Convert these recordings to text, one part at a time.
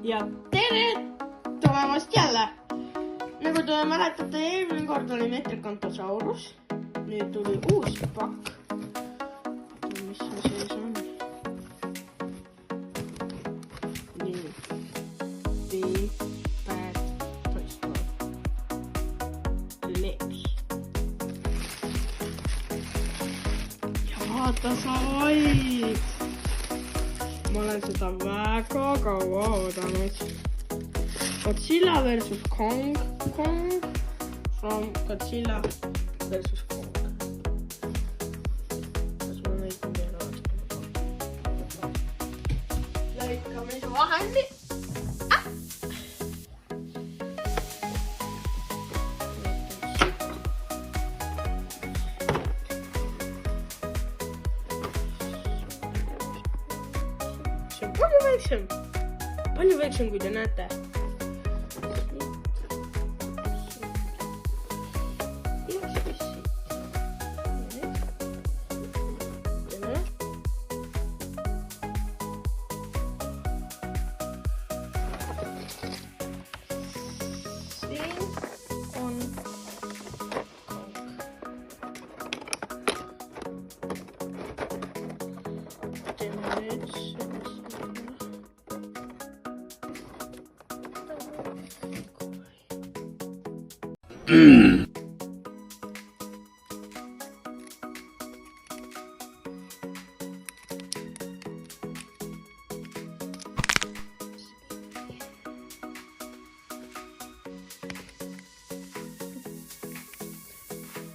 Ja tere tulemast jälle! Nagu te mäletate, eelmine kord oli Metricontosaurus. Nüüd tuli uus pakk. Mis see sees on? Nii. Big Bad Toy Store. Lips. Ja vaata sa vaid! Ma olen seda väga kaua oodanud. Godzilla versus Kong. Kong from Godzilla versus Kong. Kas ma lõikan veel vaatama? Lõikame see vahendi. See on palju väiksem, kui te näete.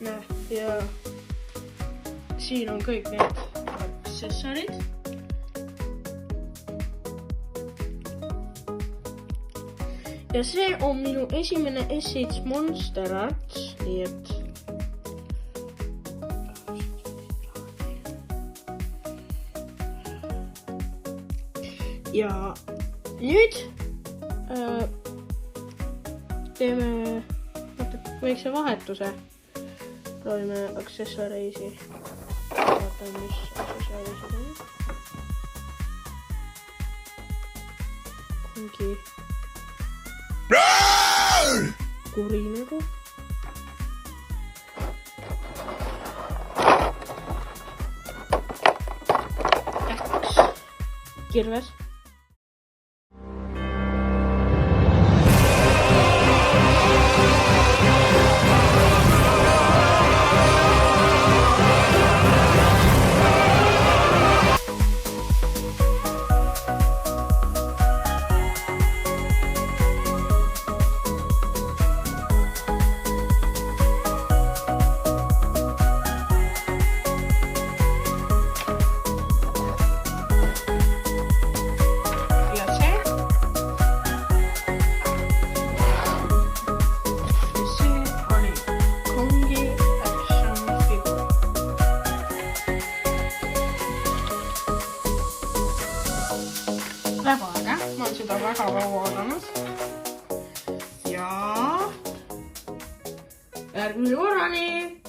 Näe, ja siin on kõik need aksessorid. Ja see on minu esimene SH Monster Arts, nii et ja nüüd teeme väikse vahetuse. Proovime aksessoriisi. Vaatame, mis aksessoriisid on. Ongi kuri nagu. Tähks. Kirves. Väga äge, ma olen seda väga kaua oodanud. Ja järgmise korrani!